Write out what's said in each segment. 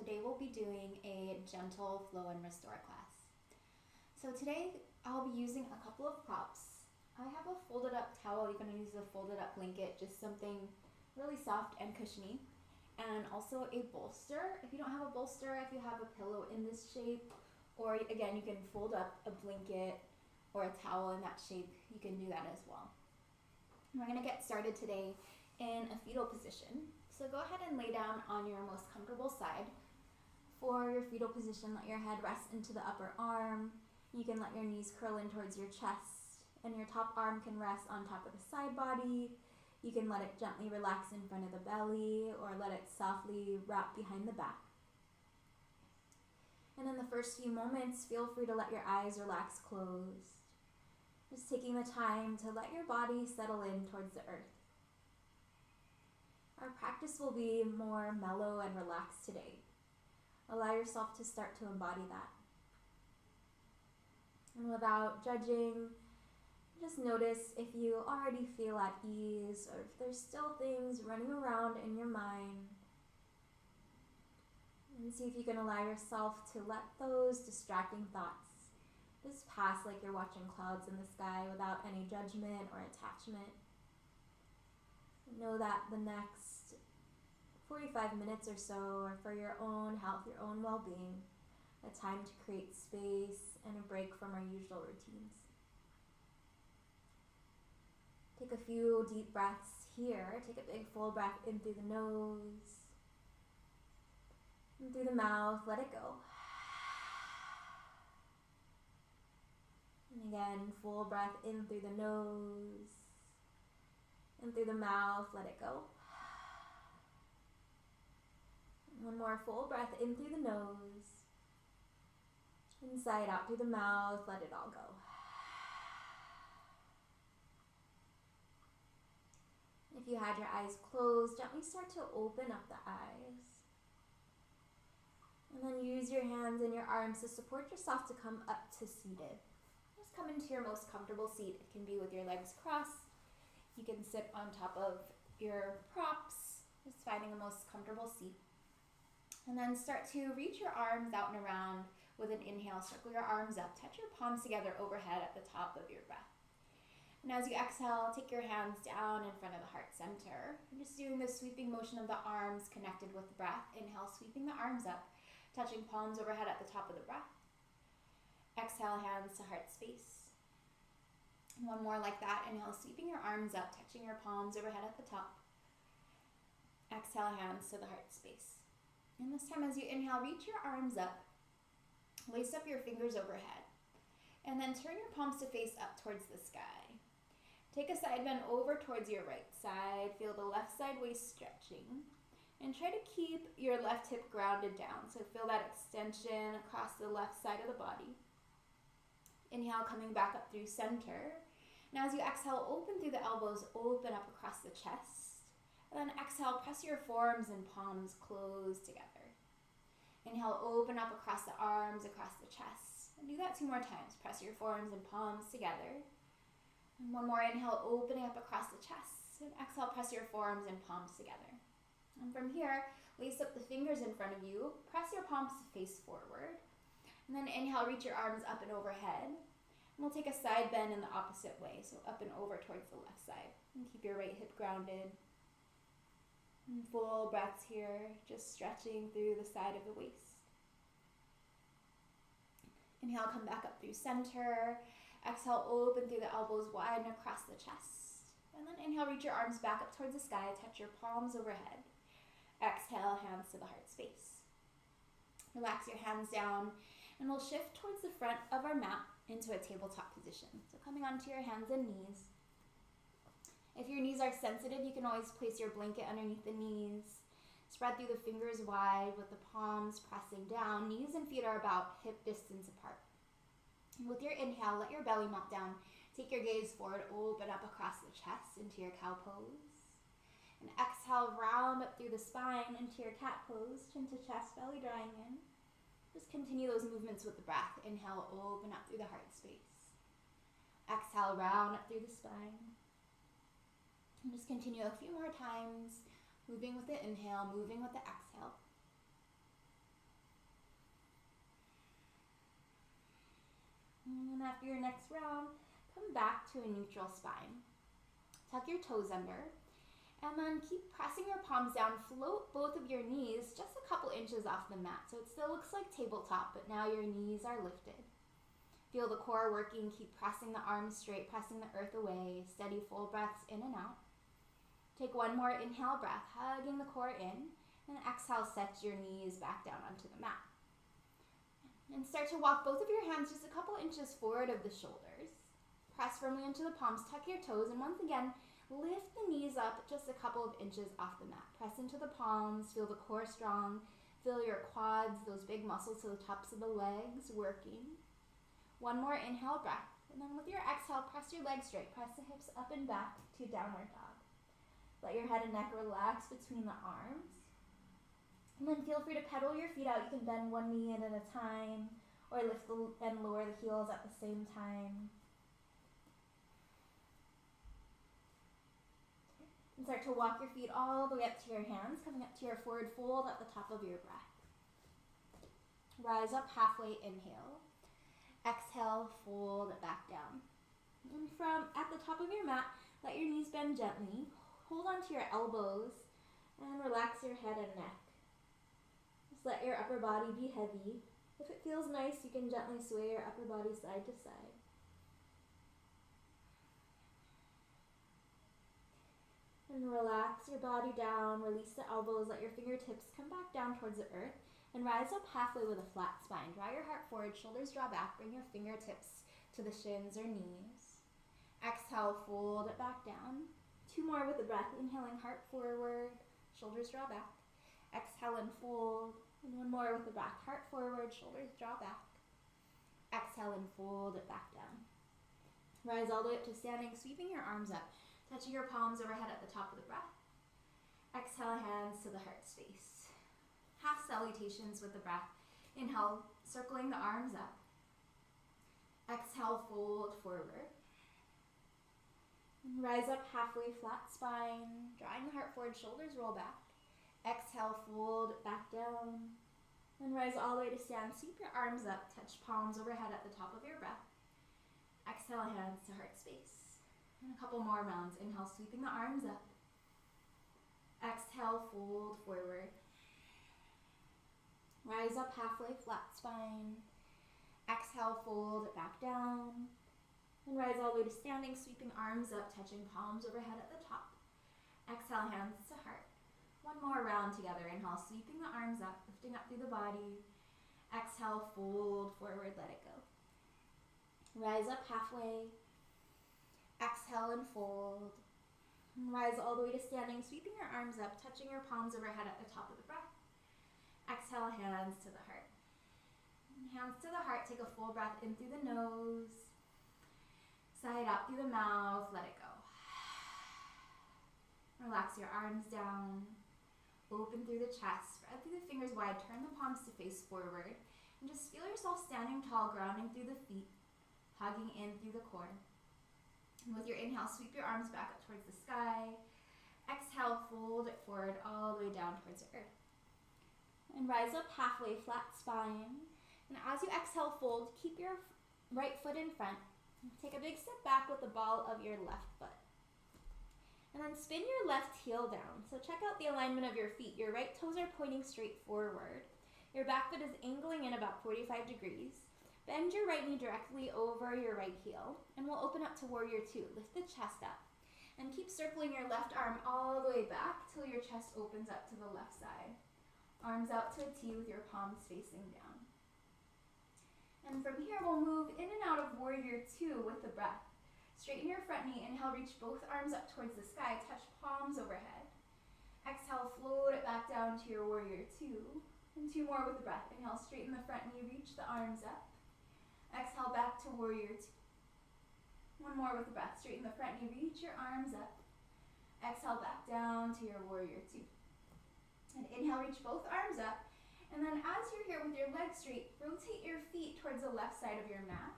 Today we'll be doing a gentle flow and restore class. So today I'll be using a couple of props. I have a folded up towel. You can use a folded up blanket, just something really soft and cushiony. And also a bolster. If you don't have a bolster, if you have a pillow in this shape, or again, you can fold up a blanket or a towel in that shape, you can do that as well. We're gonna get started today in a fetal position. So go ahead and lay down on your most comfortable side. For your fetal position, let your head rest into the upper arm. You can let your knees curl in towards your chest, and your top arm can rest on top of the side body. You can let it gently relax in front of the belly, or let it softly wrap behind the back. And in the first few moments, feel free to let your eyes relax closed. Just taking the time to let your body settle in towards the earth. Our practice will be more mellow and relaxed today. Allow yourself to start to embody that. And without judging, just notice if you already feel at ease or if there's still things running around in your mind. And see if you can allow yourself to let those distracting thoughts just pass like you're watching clouds in the sky without any judgment or attachment. Know that the next 45 minutes or so are for your own health, your own well-being, a time to create space and a break from our usual routines. Take a few deep breaths here. Take a big full breath in through the nose and through the mouth. Let it go. And again, full breath in through the nose and through the mouth. Let it go. One more full breath in through the nose. Inside out through the mouth. Let it all go. If you had your eyes closed, gently start to open up the eyes. And then use your hands and your arms to support yourself to come up to seated. Just come into your most comfortable seat. It can be with your legs crossed. You can sit on top of your props, just finding the most comfortable seat. And then start to reach your arms out and around with an inhale. Circle your arms up. Touch your palms together overhead at the top of your breath. And as you exhale, take your hands down in front of the heart center. I'm just doing the sweeping motion of the arms connected with the breath. Inhale, sweeping the arms up, touching palms overhead at the top of the breath. Exhale, hands to heart space. One more like that. Inhale, sweeping your arms up, touching your palms overhead at the top. Exhale, hands to the heart space. And this time as you inhale, reach your arms up. Lace up your fingers overhead. And then turn your palms to face up towards the sky. Take a side bend over towards your right side. Feel the left side waist stretching. And try to keep your left hip grounded down. So feel that extension across the left side of the body. Inhale, coming back up through center. Now as you exhale, open through the elbows, open up across the chest. And then exhale, press your forearms and palms close together. Inhale, open up across the arms, across the chest. And do that 2 more times. Press your forearms and palms together. And one more inhale, opening up across the chest. And exhale, press your forearms and palms together. And from here, lace up the fingers in front of you. Press your palms to face forward. And then inhale, reach your arms up and overhead. And we'll take a side bend in the opposite way. So up and over towards the left side. And keep your right hip grounded. And full breaths here, just stretching through the side of the waist. Inhale, come back up through center. Exhale, open through the elbows, widen across the chest. And then inhale, reach your arms back up towards the sky. Touch your palms overhead. Exhale, hands to the heart space. Relax your hands down, and we'll shift towards the front of our mat into a tabletop position. So coming onto your hands and knees. If your knees are sensitive, you can always place your blanket underneath the knees. Spread through the fingers wide with the palms pressing down. Knees and feet are about hip distance apart. And with your inhale, let your belly melt down. Take your gaze forward, open up across the chest into your cow pose. And exhale, round up through the spine into your cat pose, chin to chest, belly drawing in. Just continue those movements with the breath. Inhale, open up through the heart space. Exhale, round up through the spine. And just continue a few more times, moving with the inhale, moving with the exhale. And after your next round, come back to a neutral spine. Tuck your toes under, and then keep pressing your palms down. Float both of your knees just a couple inches off the mat. So it still looks like tabletop, but now your knees are lifted. Feel the core working. Keep pressing the arms straight, pressing the earth away. Steady full breaths in and out. Take one more inhale breath, hugging the core in. And exhale, set your knees back down onto the mat. And start to walk both of your hands just a couple inches forward of the shoulders. Press firmly into the palms, tuck your toes, and once again, lift the knees up just a couple of inches off the mat. Press into the palms, feel the core strong. Feel your quads, those big muscles to the tops of the legs working. One more inhale breath. And then with your exhale, press your legs straight. Press the hips up and back to downward dog. Let your head and neck relax between the arms. And then feel free to pedal your feet out. You can bend one knee in at a time, or lift and lower the heels at the same time. And start to walk your feet all the way up to your hands, coming up to your forward fold at the top of your breath. Rise up halfway, inhale. Exhale, fold it back down. And from at the top of your mat, let your knees bend gently. Hold onto your elbows and relax your head and neck. Just let your upper body be heavy. If it feels nice, you can gently sway your upper body side to side. And relax your body down, release the elbows, let your fingertips come back down towards the earth, and rise up halfway with a flat spine. Draw your heart forward, shoulders draw back, bring your fingertips to the shins or knees. Exhale, fold it back down. Two more with the breath, inhaling, heart forward, shoulders draw back. Exhale and fold, and one more with the breath, heart forward, shoulders draw back. Exhale and fold it back down. Rise all the way up to standing, sweeping your arms up, touching your palms overhead at the top of the breath. Exhale, hands to the heart space. Half salutations with the breath. Inhale, circling the arms up. Exhale, fold forward. And rise up halfway, flat spine, drawing the heart forward, shoulders roll back. Exhale, fold back down. And rise all the way to stand. Sweep your arms up, touch palms overhead at the top of your breath. Exhale, hands to heart space. And a couple more rounds. Inhale, sweeping the arms up. Exhale, fold forward. Rise up halfway, flat spine. Exhale, fold it back down. And rise all the way to standing, sweeping arms up, touching palms overhead at the top. Exhale, hands to heart. One more round together. Inhale, sweeping the arms up, lifting up through the body. Exhale, fold forward, let it go. Rise up halfway. Exhale and fold. And rise all the way to standing, sweeping your arms up, touching your palms overhead at the top of the breath. Exhale, hands to the heart. And hands to the heart, take a full breath in through the nose. Sigh it out through the mouth, let it go. Relax your arms down. Open through the chest, spread through the fingers wide, turn the palms to face forward. And just feel yourself standing tall, grounding through the feet, hugging in through the core. And with your inhale, sweep your arms back up towards the sky. Exhale, fold it forward all the way down towards the earth. And rise up halfway, flat spine. And as you exhale, fold, keep your right foot in front. Take a big step back with the ball of your left foot. And then spin your left heel down. So check out the alignment of your feet. Your right toes are pointing straight forward. Your back foot is angling in about 45 degrees. Bend your right knee directly over your right heel, and we'll open up to Warrior Two. Lift the chest up, and keep circling your left arm all the way back till your chest opens up to the left side. Arms out to a T with your palms facing down. And from here, we'll move in and out of Warrior Two with the breath. Straighten your front knee. Inhale, reach both arms up towards the sky. Touch palms overhead. Exhale, float it back down to your Warrior Two. And two more with the breath. Inhale, straighten the front knee, reach the arms up. Exhale, back to Warrior Two. One more with the breath. Straighten the front knee, reach your arms up. Exhale, back down to your Warrior Two. And inhale, reach both arms up. And then as you're here with your legs straight, rotate your feet towards the left side of your mat.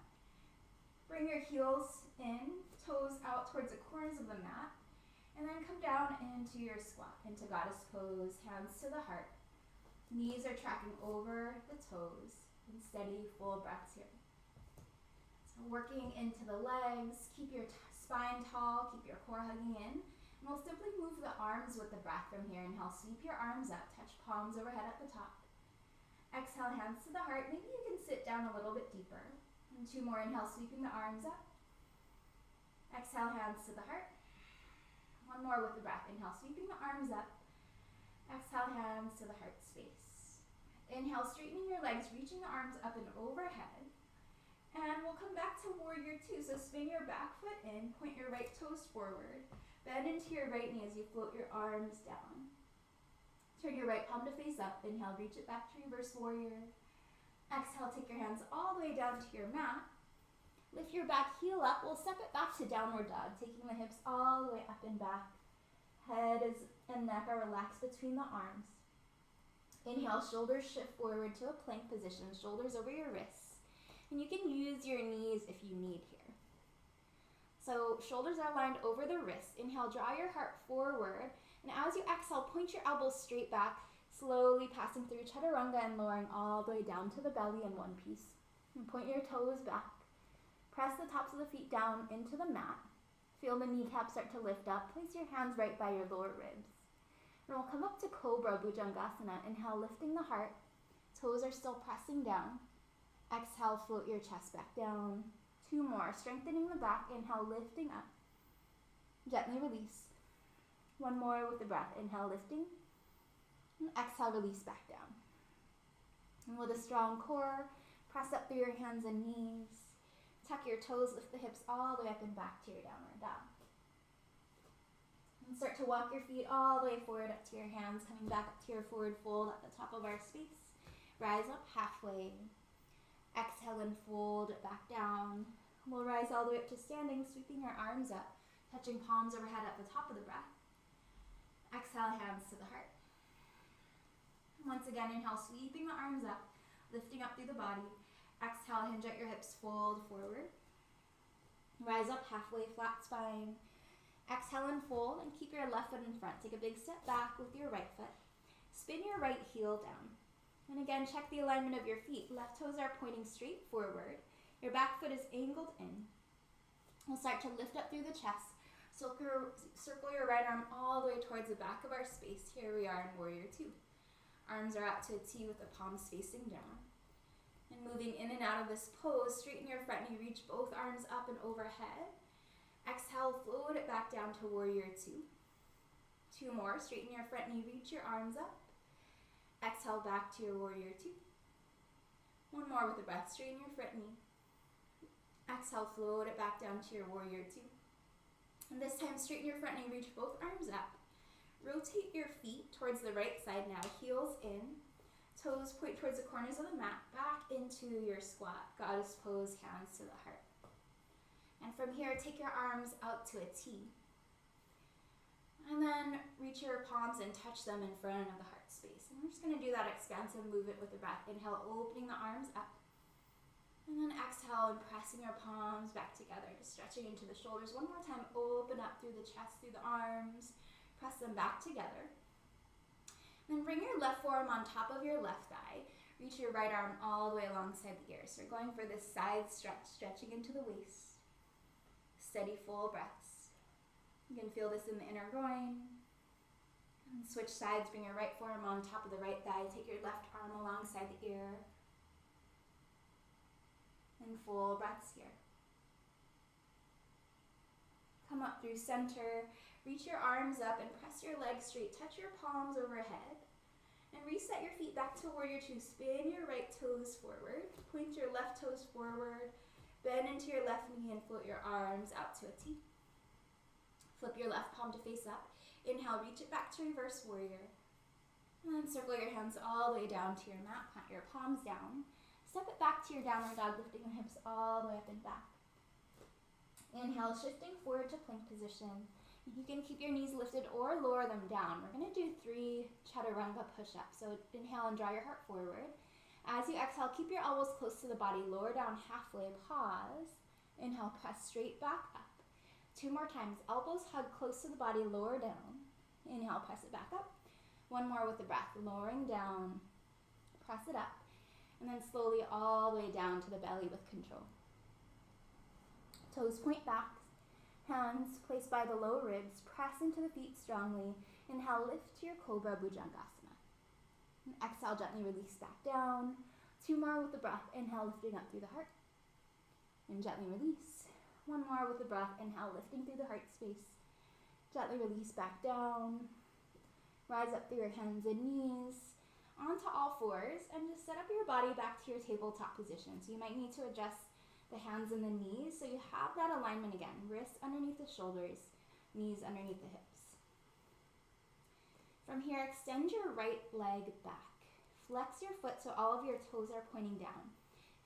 Bring your heels in, toes out towards the corners of the mat. And then come down into your squat, into goddess pose, hands to the heart. Knees are tracking over the toes. And steady, full breaths here. So Working into the legs, keep your spine tall, keep your core hugging in. And we'll simply move the arms with the breath from here. Inhale, sweep your arms up, touch palms overhead at the top. Exhale, hands to the heart. Maybe you can sit down a little bit deeper. And 2 more, inhale, sweeping the arms up. Exhale, hands to the heart. 1 more with the breath. Inhale, sweeping the arms up. Exhale, hands to the heart space. Inhale, straightening your legs, reaching the arms up and overhead. And we'll come back to warrior 2. So spin your back foot in, point your right toes forward. Bend into your right knee as you float your arms down. Turn your right palm to face up. Inhale, reach it back to reverse warrior. Exhale, take your hands all the way down to your mat. Lift your back heel up. We'll step it back to downward dog, taking the hips all the way up and back. Head and neck are relaxed between the arms. Inhale, shoulders shift forward to a plank position, shoulders over your wrists. And you can use your knees if you need here. So shoulders are lined over the wrists. Inhale, draw your heart forward. And as you exhale, point your elbows straight back, slowly passing through chaturanga and lowering all the way down to the belly in one piece. And point your toes back. Press the tops of the feet down into the mat. Feel the kneecaps start to lift up. Place your hands right by your lower ribs. And we'll come up to Cobra Bhujangasana. Inhale, lifting the heart. Toes are still pressing down. Exhale, float your chest back down. 2 more, strengthening the back. Inhale, lifting up. Gently release. 1 more with the breath. Inhale, lifting. And exhale, release back down. And with a strong core, press up through your hands and knees. Tuck your toes, lift the hips all the way up and back to your downward dog. And start to walk your feet all the way forward up to your hands, coming back up to your forward fold at the top of our space. Rise up halfway. Exhale and fold it back down. We'll rise all the way up to standing, sweeping your arms up, touching palms overhead at the top of the breath. Exhale, hands to the heart. Once again, inhale, sweeping the arms up, lifting up through the body. Exhale, hinge at your hips, fold forward. Rise up halfway, flat spine. Exhale and fold, and keep your left foot in front. Take a big step back with your right foot. Spin your right heel down. And again, check the alignment of your feet. Left toes are pointing straight forward. Your back foot is angled in. We'll start to lift up through the chest. Circle your right arm all the way towards the back of our space. Here we are in warrior 2. Arms are out to a T with the palms facing down. And moving in and out of this pose, straighten your front knee, reach both arms up and overhead. Exhale, float it back down to warrior 2. 2 more, straighten your front knee, reach your arms up. Exhale, back to your warrior 2. 1 more with the breath, straighten your front knee. Exhale, float it back down to your warrior 2. And this time, straighten your front knee, reach both arms up. Rotate your feet towards the right side now, heels in. Toes point towards the corners of the mat, back into your squat. Goddess pose, hands to the heart. And from here, take your arms out to a T. And then reach your palms and touch them in front of the heart space. And we're just going to do that expansive movement with the breath. Inhale, opening the arms up. And then exhale and pressing your palms back together, just stretching into the shoulders. 1 more time, open up through the chest, through the arms. Press them back together. Then bring your left forearm on top of your left thigh. Reach your right arm all the way alongside the ear. So we're going for this side stretch, stretching into the waist. Steady, full breaths. You can feel this in the inner groin. And switch sides, bring your right forearm on top of the right thigh. Take your left arm alongside the ear. And full breaths here. Come up through center. Reach your arms up and press your legs straight. Touch your palms overhead. And reset your feet back to warrior 2. Spin your right toes forward. Point your left toes forward. Bend into your left knee and float your arms out to a T. Flip your left palm to face up. Inhale, reach it back to reverse warrior. And then circle your hands all the way down to your mat. Plant your palms down. Step it back to your downward dog, lifting the hips all the way up and back. Inhale, shifting forward to plank position. You can keep your knees lifted or lower them down. We're going to do 3 chaturanga push-ups. So inhale and draw your heart forward. As you exhale, keep your elbows close to the body. Lower down halfway. Pause. Inhale, press straight back up. 2 more times. Elbows hug close to the body. Lower down. Inhale, press it back up. 1 more with the breath. Lowering down. Press it up. And then slowly all the way down to the belly with control. Toes point back, hands placed by the low ribs, press into the feet strongly. Inhale, lift to your Cobra Bhujangasana. And exhale, gently release back down. 2 more with the breath. Inhale, lifting up through the heart. And gently release. 1 more with the breath. Inhale, lifting through the heart space. Gently release back down. Rise up through your hands and knees. Onto all fours. And just set up your body back to your tabletop position. So you might need to adjust the hands and the knees so you have that alignment again. Wrists underneath the shoulders. Knees underneath the hips. From here, extend your right leg back. Flex your foot so all of your toes are pointing down.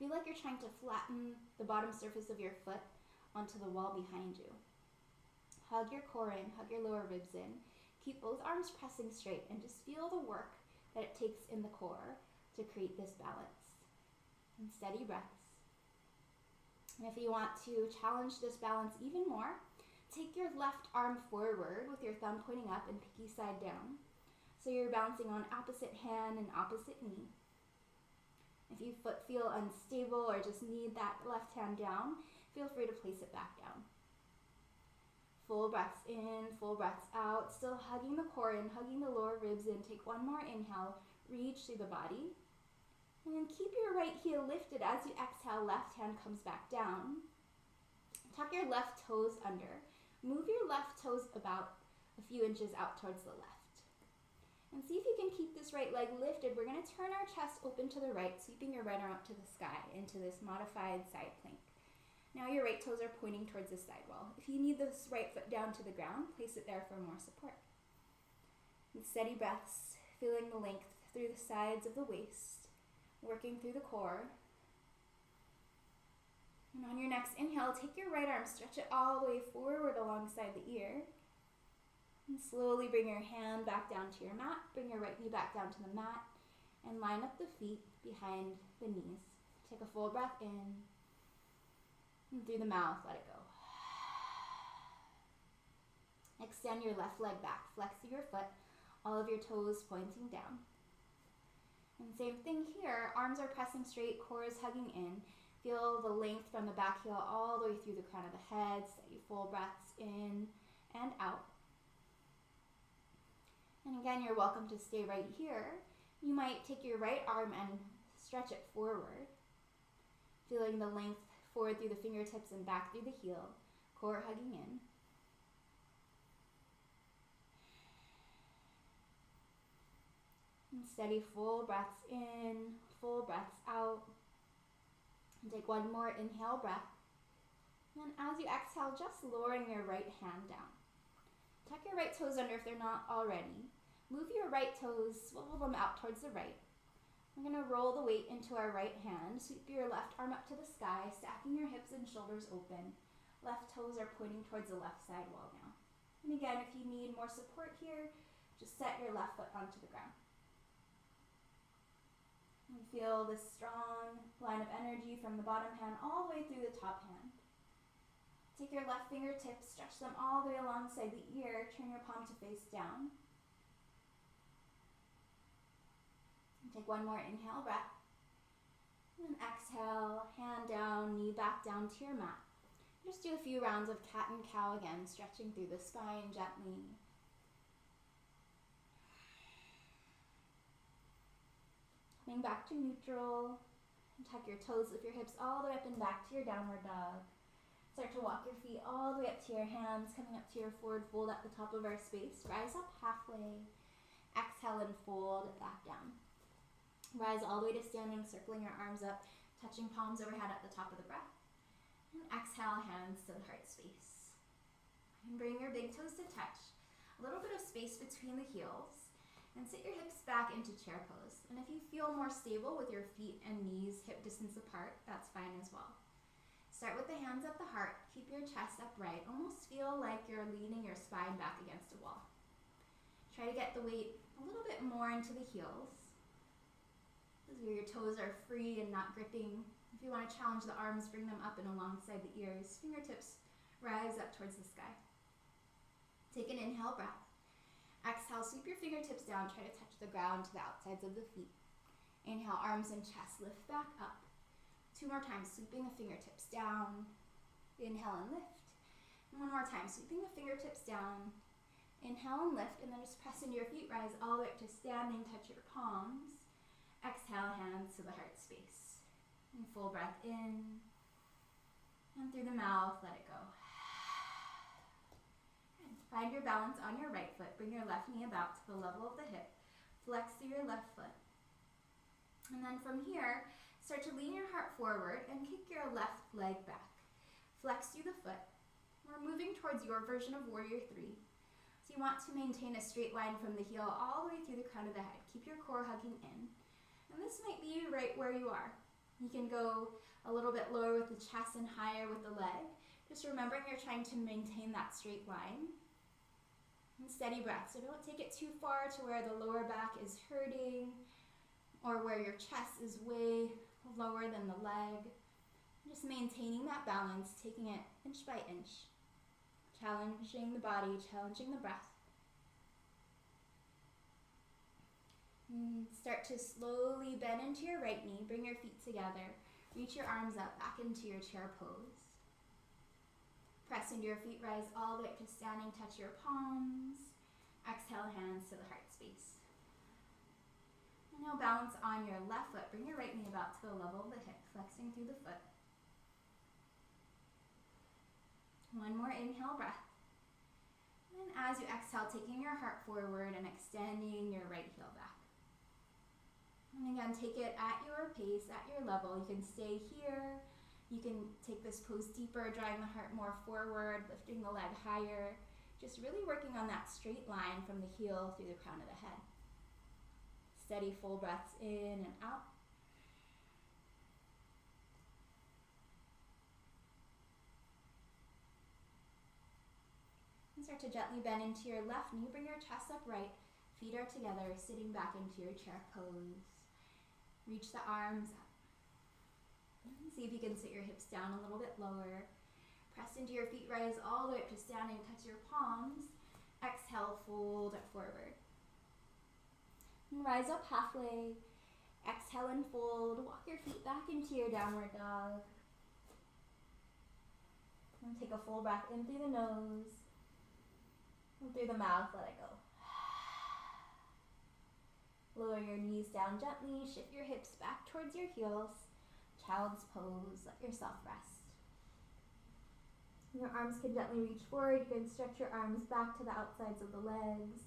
Feel like you're trying to flatten the bottom surface of your foot onto the wall behind you. Hug your core in, hug your lower ribs in. Keep both arms pressing straight and just feel the work that it takes in the core to create this balance. And steady breaths. And if you want to challenge this balance even more, take your left arm forward with your thumb pointing up and pinky side down. So you're bouncing on opposite hand and opposite knee. If you feel unstable or just need that left hand down, feel free to place it back down. Full breaths in, full breaths out, still hugging the core in, hugging the lower ribs in. Take 1 more inhale, reach through the body. And then keep your right heel lifted as you exhale, left hand comes back down. Tuck your left toes under. Move your left toes about a few inches out towards the left. And see if you can keep this right leg lifted. We're going to turn our chest open to the right, sweeping your right arm up to the sky into this modified side plank. Now your right toes are pointing towards the side wall. If you need this right foot down to the ground, place it there for more support. With steady breaths, feeling the length through the sides of the waist, working through the core. And on your next inhale, take your right arm, stretch it all the way forward alongside the ear. And slowly bring your hand back down to your mat. Bring your right knee back down to the mat. And line up the feet behind the knees. Take a full breath in. And through the mouth, let it go. Extend your left leg back. Flex your foot. All of your toes pointing down. And same thing here. Arms are pressing straight. Core is hugging in. Feel the length from the back heel all the way through the crown of the head. Steady full breaths in and out. And again, you're welcome to stay right here. You might take your right arm and stretch it forward, feeling the length forward through the fingertips and back through the heel, core hugging in. And steady full breaths in, full breaths out. And take 1 more inhale breath. And as you exhale, just lowering your right hand down. Tuck your right toes under if they're not already. Move your right toes, swivel them out towards the right. We're going to roll the weight into our right hand. Sweep your left arm up to the sky, stacking your hips and shoulders open. Left toes are pointing towards the left side wall now. And again, if you need more support here, just set your left foot onto the ground. And feel this strong line of energy from the bottom hand all the way through the top hand. Take your left fingertips, stretch them all the way alongside the ear, turn your palm to face down. And take 1 more inhale breath. And exhale, hand down, knee back down to your mat. Just do a few rounds of cat and cow again, stretching through the spine gently. Coming back to neutral. And tuck your toes, lift your hips all the way up and back to your downward dog. Start to walk your feet all the way up to your hands, coming up to your forward fold at the top of our space. Rise up halfway. Exhale and fold back down. Rise all the way to standing, circling your arms up, touching palms overhead at the top of the breath. And exhale, hands to the heart space. And bring your big toes to touch. A little bit of space between the heels. And sit your hips back into chair pose. And if you feel more stable with your feet and knees hip distance apart, that's fine as well. Start with the hands at the heart. Keep your chest upright. Almost feel like you're leaning your spine back against a wall. Try to get the weight a little bit more into the heels. This is where your toes are free and not gripping. If you want to challenge the arms, bring them up and alongside the ears. Fingertips rise up towards the sky. Take an inhale breath. Exhale, sweep your fingertips down. Try to touch the ground to the outsides of the feet. Inhale, arms and chest lift back up. 2 more times, sweeping the fingertips down. Inhale and lift. And one more time, sweeping the fingertips down. Inhale and lift, and then just press into your feet, rise all the way up to standing, touch your palms. Exhale, hands to the heart space. And full breath in. And through the mouth, let it go. And find your balance on your right foot. Bring your left knee about to the level of the hip. Flex through your left foot. And then from here, start to lean your heart forward and kick your left leg back. Flex through the foot. We're moving towards your version of Warrior 3. So you want to maintain a straight line from the heel all the way through the crown of the head. Keep your core hugging in. And this might be right where you are. You can go a little bit lower with the chest and higher with the leg. Just remembering you're trying to maintain that straight line. And steady breath. So don't take it too far to where the lower back is hurting or where your chest is way lower than the leg. Just maintaining that balance, taking it inch by inch. Challenging the body, challenging the breath. And start to slowly bend into your right knee. Bring your feet together. Reach your arms up back into your chair pose. Press into your feet, rise all the way up to standing, touch your palms. Exhale, hands to the heart space. And now balance on your left foot. Bring your right knee about to the level of the hip, flexing through the foot. One more inhale breath. And as you exhale, taking your heart forward and extending your right heel back. And again, take it at your pace, at your level. You can stay here. You can take this pose deeper, drawing the heart more forward, lifting the leg higher. Just really working on that straight line from the heel through the crown of the head. Steady full breaths in and out. And start to gently bend into your left knee. Bring your chest upright. Feet are together, sitting back into your chair pose. Reach the arms up. See if you can sit your hips down a little bit lower. Press into your feet, rise all the way up to standing, touch your palms. Exhale, fold it forward. And rise up halfway. Exhale and fold. Walk your feet back into your downward dog. And take a full breath in through the nose. And through the mouth, let it go. Lower your knees down gently. Shift your hips back towards your heels. Child's pose. Let yourself rest. Your arms can gently reach forward. You can stretch your arms back to the outsides of the legs.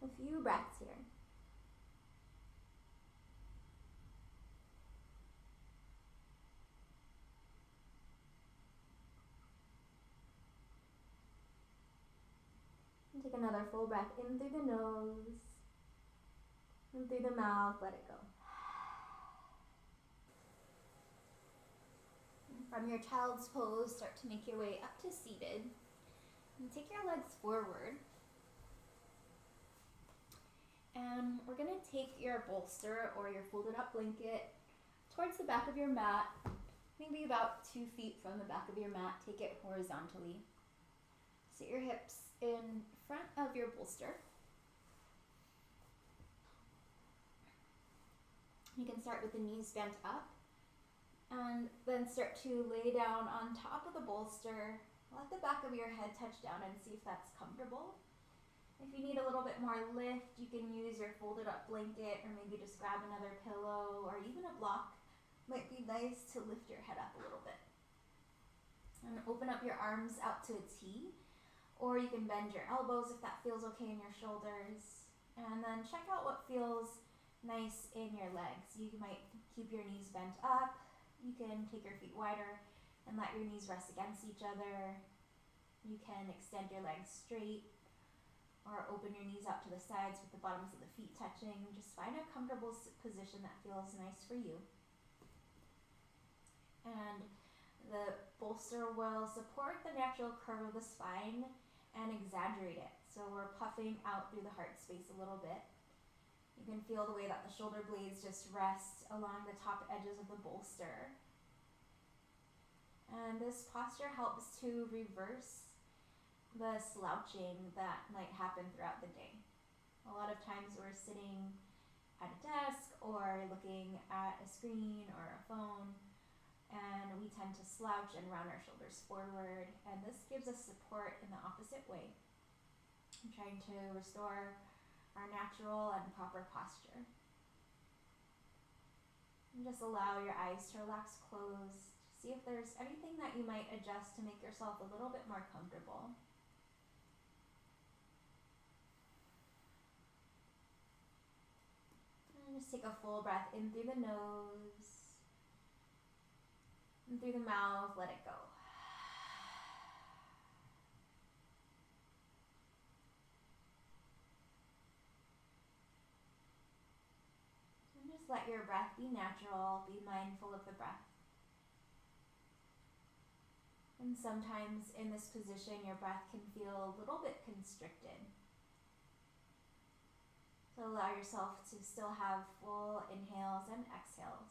A few breaths here. And take another full breath in through the nose. And through the mouth, let it go. And from your child's pose, start to make your way up to seated. And take your legs forward. And we're going to take your bolster or your folded up blanket towards the back of your mat, maybe about 2 feet from the back of your mat. Take it horizontally. Sit your hips in front of your bolster. You can start with the knees bent up and then start to lay down on top of the bolster. Let the back of your head touch down and see if that's comfortable. If you need a little bit more lift, you can use your folded up blanket or maybe just grab another pillow or even a block. Might be nice to lift your head up a little bit. And open up your arms out to a T, or you can bend your elbows if that feels okay in your shoulders. And then check out what feels nice in your legs. You might keep your knees bent up. You can take your feet wider and let your knees rest against each other. You can extend your legs straight or open your knees out to the sides with the bottoms of the feet touching. Just find a comfortable position that feels nice for you. And the bolster will support the natural curve of the spine and exaggerate it. So we're puffing out through the heart space a little bit. You can feel the way that the shoulder blades just rest along the top edges of the bolster. And this posture helps to reverse the slouching that might happen throughout the day. A lot of times we're sitting at a desk or looking at a screen or a phone, and we tend to slouch and round our shoulders forward, and this gives us support in the opposite way. I'm trying to restore our natural and proper posture. And just allow your eyes to relax closed. See if there's anything that you might adjust to make yourself a little bit more comfortable. And just take a full breath in through the nose and through the mouth, let it go. And just let your breath be natural, be mindful of the breath. And sometimes in this position, your breath can feel a little bit constricted. So allow yourself to still have full inhales and exhales.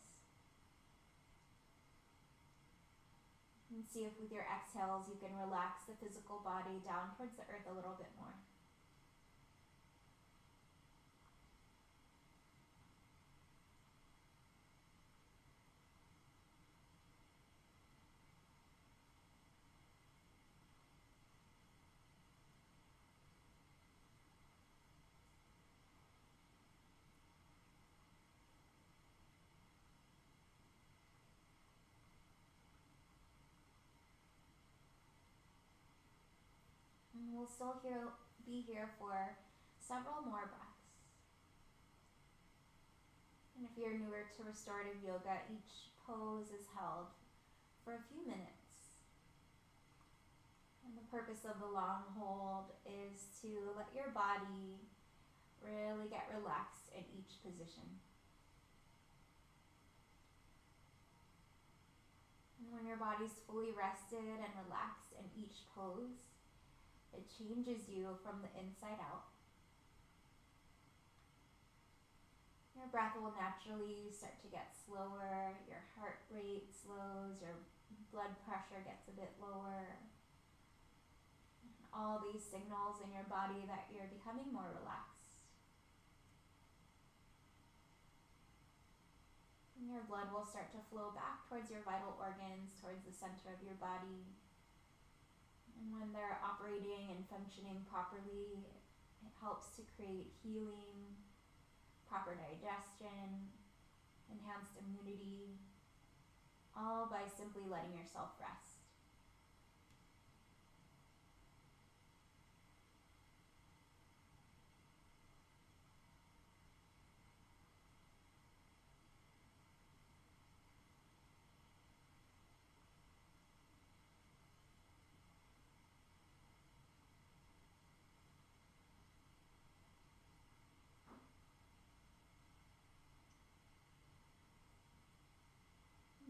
And see if with your exhales you can relax the physical body down towards the earth a little bit more. And we'll still be here for several more breaths. And if you're newer to restorative yoga, each pose is held for a few minutes. And the purpose of the long hold is to let your body really get relaxed in each position. And when your body's fully rested and relaxed in each pose, it changes you from the inside out. Your breath will naturally start to get slower, your heart rate slows, your blood pressure gets a bit lower. All these signals in your body that you're becoming more relaxed. And your blood will start to flow back towards your vital organs, towards the center of your body. And when they're operating and functioning properly, it helps to create healing, proper digestion, enhanced immunity, all by simply letting yourself rest.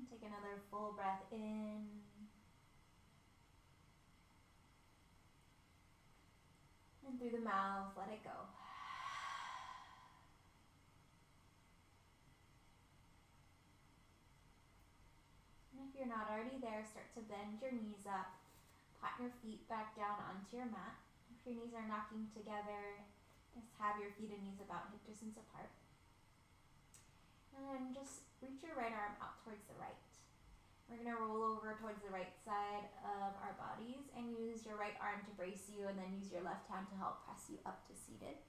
And take another full breath in. And through the mouth, let it go. And if you're not already there, start to bend your knees up. Put your feet back down onto your mat. If your knees are knocking together, just have your feet and knees about hip distance apart. And then just reach your right arm out towards the right. We're going to roll over towards the right side of our bodies and use your right arm to brace you, and then use your left hand to help press you up to seated.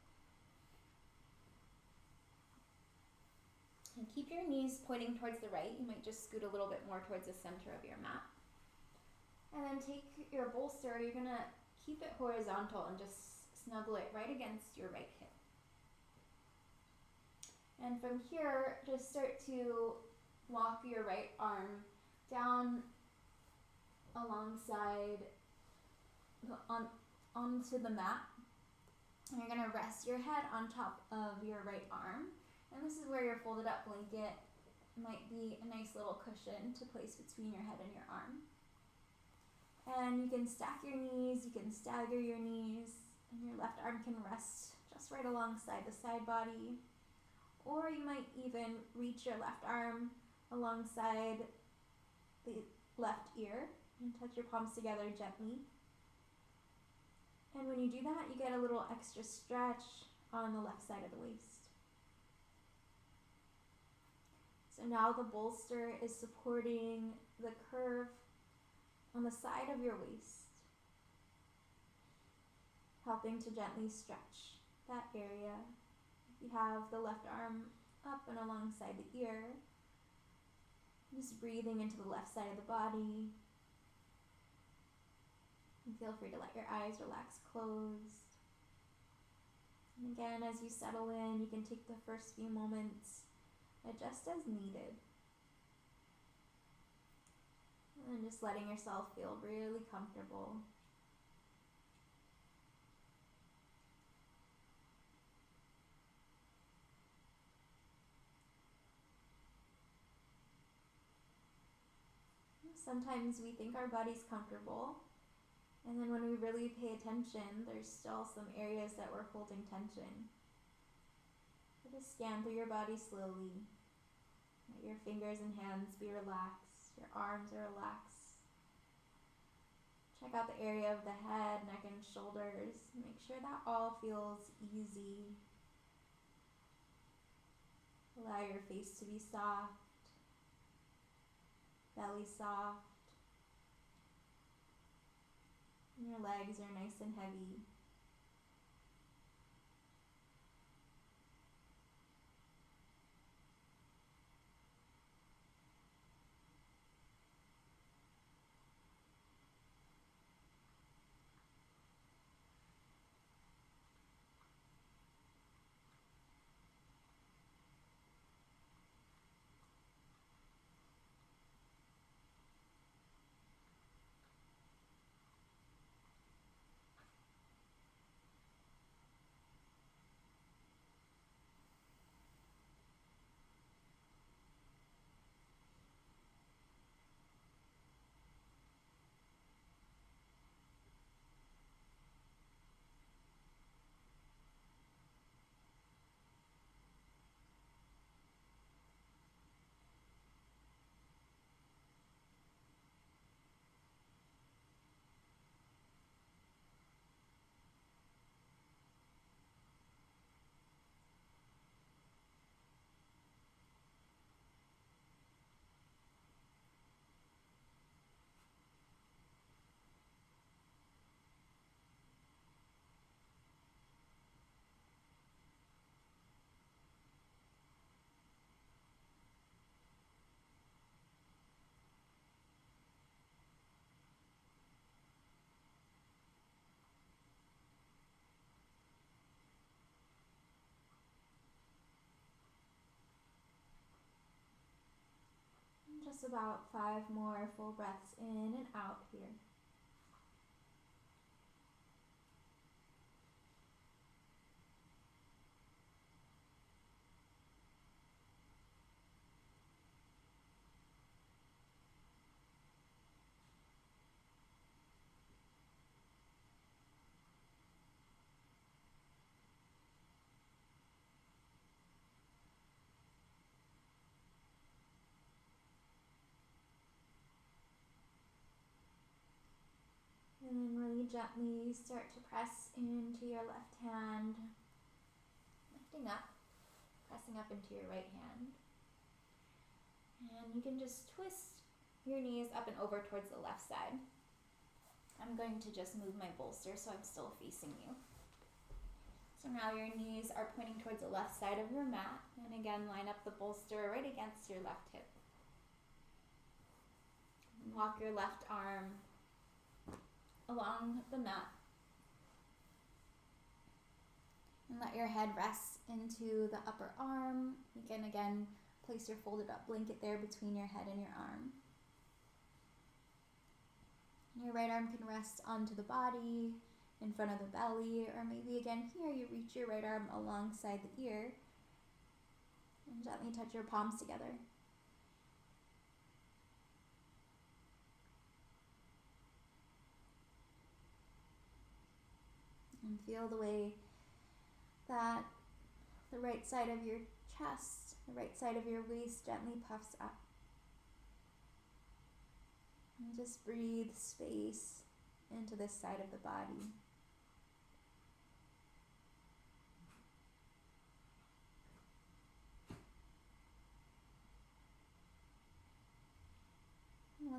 And keep your knees pointing towards the right. You might just scoot a little bit more towards the center of your mat. And then take your bolster. You're going to keep it horizontal and just snuggle it right against your right hip. And from here, just start to walk your right arm down alongside onto the mat. And you're going to rest your head on top of your right arm. And this is where your folded up blanket might be a nice little cushion to place between your head and your arm. And you can stack your knees, you can stagger your knees, and your left arm can rest just right alongside the side body. Or you might even reach your left arm alongside the left ear and touch your palms together gently. And when you do that, you get a little extra stretch on the left side of the waist. So So now the bolster is supporting the curve on the side of your waist, helping to gently stretch that area. If you have the left arm up and alongside the ear, just breathing into the left side of the body. And feel free to let your eyes relax closed. And again, as you settle in, you can take the first few moments adjust as needed. And just letting yourself feel really comfortable. Sometimes we think our body's comfortable, and then when we really pay attention, there's still some areas that we're holding tension. So just scan through your body slowly. Let your fingers and hands be relaxed. Your arms are relaxed. Check out the area of the head, neck, and shoulders. Make sure that all feels easy. Allow your face to be soft. Belly soft. And your legs are nice and heavy. Just about 5 more full breaths in and out here. And then really gently start to press into your left hand, lifting up, pressing up into your right hand. And you can just twist your knees up and over towards the left side. I'm going to just move my bolster so I'm still facing you. So now your knees are pointing towards the left side of your mat. And again, line up the bolster right against your left hip. Walk your left arm along the mat. And let your head rest into the upper arm. You can again place your folded up blanket there between your head and your arm. Your right arm can rest onto the body, in front of the belly, or maybe again here you reach your right arm alongside the ear and gently touch your palms together. And feel the way that the right side of your chest, the right side of your waist gently puffs up. And just breathe space into this side of the body.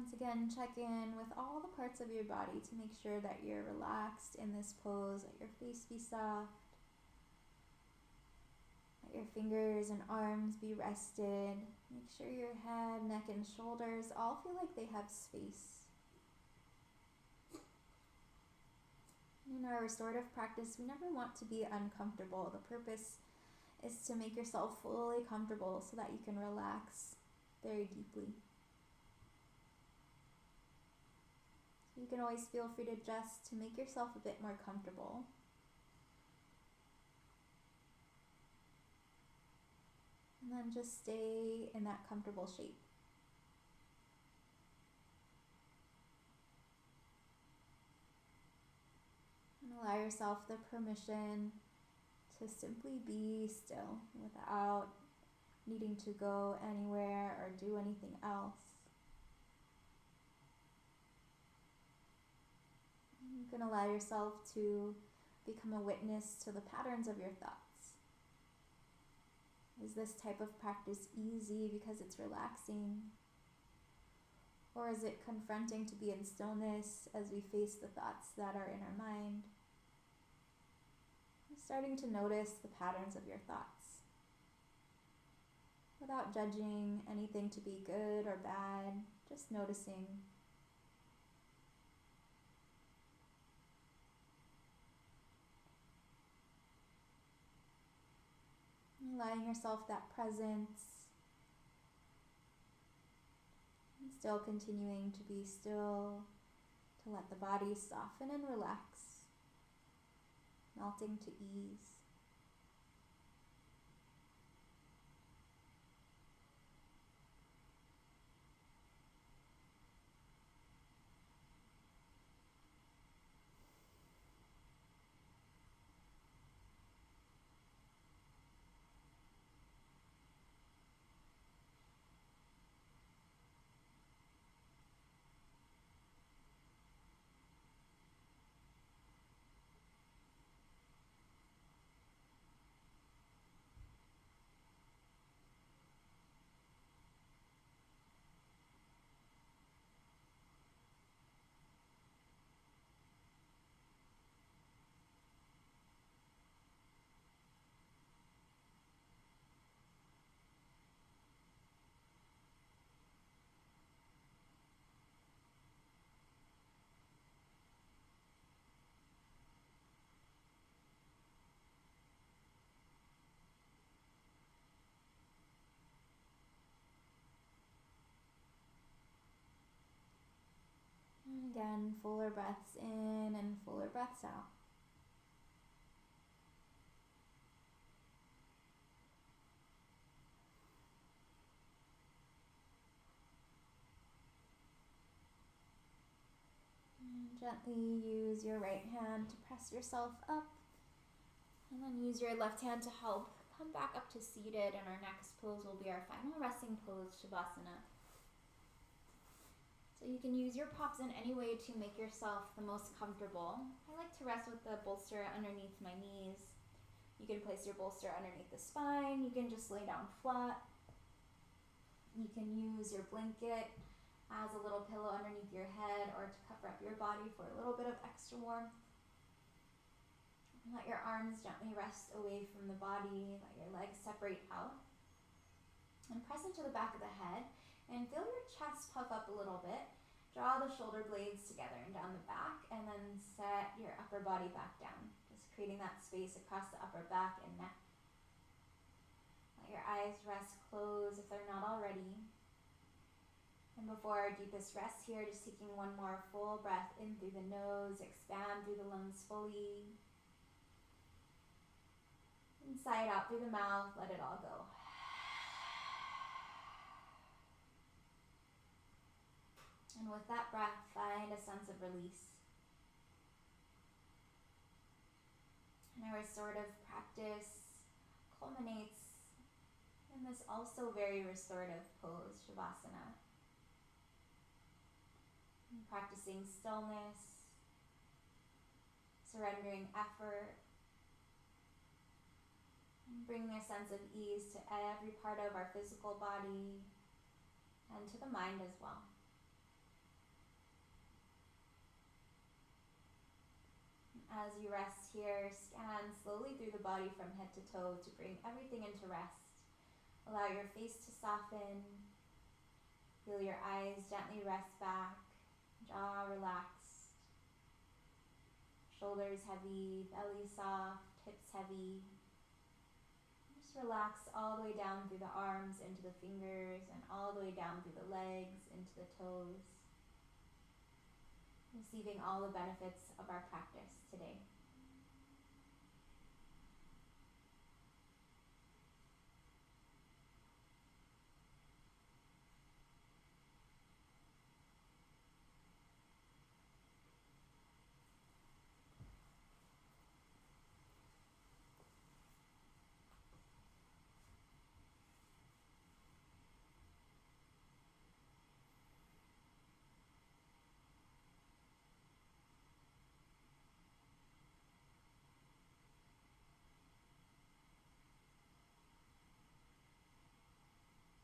Once again, check in with all the parts of your body to make sure that you're relaxed in this pose. Let your face be soft. Let your fingers and arms be rested. Make sure your head, neck, and shoulders all feel like they have space. In our restorative practice, we never want to be uncomfortable. The purpose is to make yourself fully comfortable so that you can relax very deeply. You can always feel free to adjust to make yourself a bit more comfortable. And then just stay in that comfortable shape. And allow yourself the permission to simply be still without needing to go anywhere or do anything else. You can allow yourself to become a witness to the patterns of your thoughts. Is this type of practice easy because it's relaxing? Or is it confronting to be in stillness as we face the thoughts that are in our mind? You're starting to notice the patterns of your thoughts without judging anything to be good or bad, just noticing. Allowing yourself that presence, and still continuing to be still, to let the body soften and relax, melting to ease. And again, fuller breaths in and fuller breaths out. And gently use your right hand to press yourself up, and then use your left hand to help come back up to seated, and our next pose will be our final resting pose, Shavasana. So you can use your props in any way to make yourself the most comfortable. I like to rest with the bolster underneath my knees. You can place your bolster underneath the spine. You can just lay down flat. You can use your blanket as a little pillow underneath your head or to cover up your body for a little bit of extra warmth. Let your arms gently rest away from the body. Let your legs separate out. And press into the back of the head. And feel your chest puff up a little bit. Draw the shoulder blades together and down the back, and then set your upper body back down, just creating that space across the upper back and neck. Let your eyes rest closed if they're not already. And before our deepest rest here, just taking one more full breath in through the nose, expand through the lungs fully. Inside out through the mouth, let it all go. And with that breath, find a sense of release. And our restorative practice culminates in this also very restorative pose, Shavasana. And practicing stillness, surrendering effort, and bringing a sense of ease to every part of our physical body and to the mind as well. As you rest here, scan slowly through the body from head to toe to bring everything into rest. Allow your face to soften. Feel your eyes gently rest back, jaw relaxed, shoulders heavy, belly soft, hips heavy. Just relax all the way down through the arms, into the fingers, and all the way down through the legs, into the toes. Receiving all the benefits of our practice today.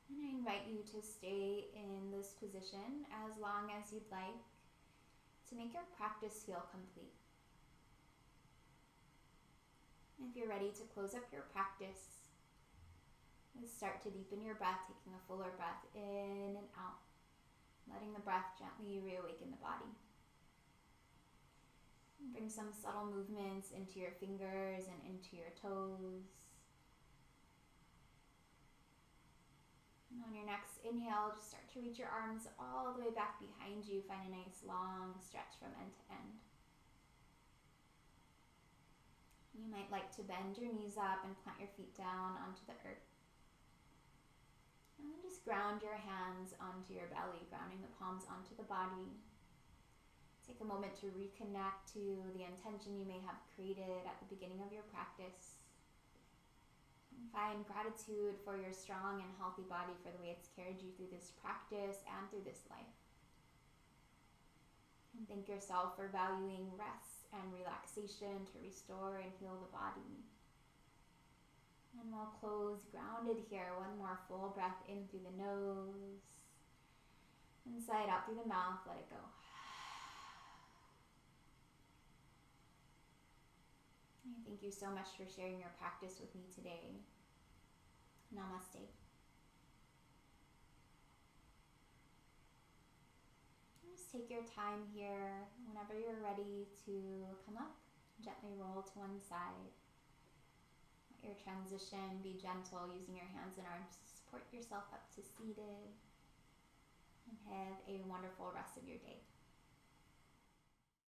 And I invite you to stay in this position as long as you'd like to make your practice feel complete. If you're ready to close up your practice, start to deepen your breath, taking a fuller breath in and out, letting the breath gently reawaken the body. Bring some subtle movements into your fingers and into your toes. And on your next inhale, just start to reach your arms all the way back behind you. Find a nice long stretch from end to end. You might like to bend your knees up and plant your feet down onto the earth. And then just ground your hands onto your belly, grounding the palms onto the body. Take a moment to reconnect to the intention you may have created at the beginning of your practice. And find gratitude for your strong and healthy body, for the way it's carried you through this practice and through this life. And thank yourself for valuing rest and relaxation to restore and heal the body. And we'll close grounded here. One more full breath in through the nose. Inside out through the mouth, let it go. And thank you so much for sharing your practice with me today. Namaste. Just take your time here. Whenever you're ready to come up, gently roll to one side. Let your transition be gentle, using your hands and arms to support yourself up to seated. And have a wonderful rest of your day.